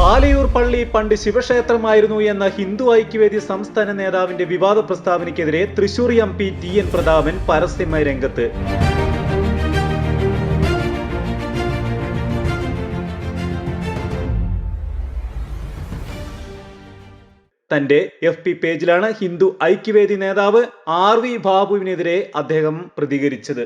പാലയൂർ പള്ളി പണ്ട് ശിവക്ഷേത്രമായിരുന്നു എന്ന ഹിന്ദു ഐക്യവേദി സംസ്ഥാന നേതാവിന്റെ വിവാദ പ്രസ്താവനയ്ക്കെതിരെ തൃശൂർ MP TN പ്രതാപൻ പരസ്യമായി രംഗത്ത്. തന്റെ FB പേജിലാണ് ഹിന്ദു ഐക്യവേദി നേതാവ് RV ബാബുവിനെതിരെ അദ്ദേഹം പ്രതികരിച്ചത്.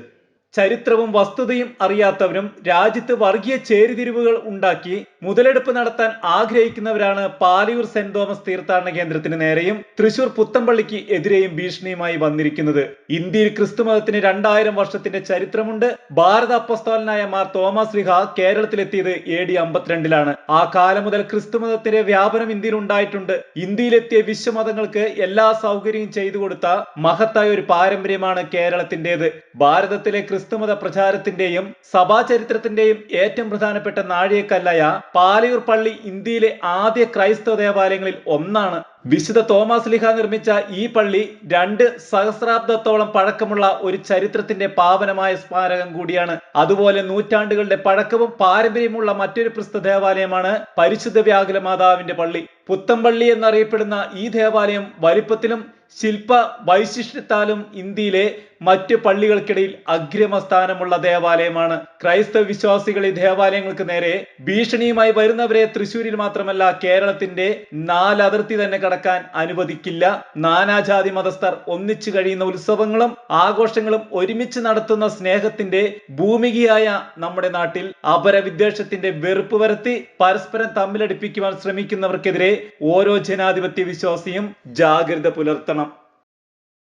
ചരിത്രവും വസ്തുതയും അറിയാത്തവരും രാജ്യത്ത് വർഗീയ ചേരിതിരിവുകൾ ഉണ്ടാക്കി മുതലെടുപ്പ് നടത്താൻ ആഗ്രഹിക്കുന്നവരാണ് പാലയൂർ സെന്റ് തോമസ് തീർത്ഥാടന കേന്ദ്രത്തിന് നേരെയും തൃശൂർ പുത്തമ്പള്ളിക്ക് എതിരെയും ഭീഷണിയുമായി വന്നിരിക്കുന്നത്. ഇന്ത്യയിൽ ക്രിസ്തുമതത്തിന് 2000 വർഷത്തിന്റെ ചരിത്രമുണ്ട്. ഭാരത അപ്പസ്തോലനായ മാർ തോമസ് ശ്ലീഹ കേരളത്തിലെത്തിയത് AD 52-ലാണ്. ആ കാലം മുതൽ ക്രിസ്തുമതത്തിന്റെ വ്യാപനം ഇന്ത്യയിൽ ഉണ്ടായിട്ടുണ്ട്. ഇന്ത്യയിലെത്തിയ വിശ്വമതങ്ങൾക്ക് എല്ലാ സൗകര്യവും ചെയ്തു കൊടുത്ത മഹത്തായ ഒരു പാരമ്പര്യമാണ് കേരളത്തിന്റേത്. ഭാരതത്തിലെ ക്രിസ്തുമത പ്രചാരത്തിന്റെയും സഭാചരിത്രത്തിന്റെയും ഏറ്റവും പ്രധാനപ്പെട്ട നാഴികക്കല്ലായ പാലയൂർ പള്ളി ഇന്ത്യയിലെ ആദ്യ ക്രൈസ്തവ ദേവാലയങ്ങളിൽ ഒന്നാണ്. വിശുദ്ധ തോമസ് ശ്ലീഹ നിർമ്മിച്ച ഈ പള്ളി 2 സഹസ്രാബ്ദത്തോളം പഴക്കമുള്ള ഒരു ചരിത്രത്തിന്റെ പാവനമായ സ്മാരകം കൂടിയാണ്. അതുപോലെ നൂറ്റാണ്ടുകളുടെ പഴക്കവും പാരമ്പര്യമുള്ള മറ്റൊരു പ്രസ്തുത ദേവാലയമാണ് പരിശുദ്ധ വ്യാകുല മാതാവിന്റെ പള്ളി. പുത്തമ്പള്ളി എന്നറിയപ്പെടുന്ന ഈ ദേവാലയം വലിപ്പത്തിലും ശില്പ വൈശിഷ്ട്യത്താലും ഇന്ത്യയിലെ മറ്റ് പള്ളികൾക്കിടയിൽ അഗ്രമസ്ഥാനമുള്ള ദേവാലയമാണ്. ക്രൈസ്തവ വിശ്വാസികൾ ഈ ദേവാലയങ്ങൾക്ക് നേരെ ഭീഷണിയുമായി വരുന്നവരെ തൃശ്ശൂരിൽ മാത്രമല്ല കേരളത്തിന്റെ 4 അതിർത്തി തന്നെ കടക്കാൻ അനുവദിക്കില്ല. നാനാജാതി മതസ്ഥർ ഒന്നിച്ചു കഴിയുന്ന ഉത്സവങ്ങളും ആഘോഷങ്ങളും ഒരുമിച്ച് നടത്തുന്ന സ്നേഹത്തിന്റെ ഭൂമികയായ നമ്മുടെ നാട്ടിൽ അപരവിദ്വേഷത്തിന്റെ വെറുപ്പ് വരുത്തി പരസ്പരം തമ്മിലടിപ്പിക്കുവാൻ ശ്രമിക്കുന്നവർക്കെതിരെ ഓരോ ജനാധിപത്യ വിശ്വാസിയും ജാഗ്രത പുലർത്തണം.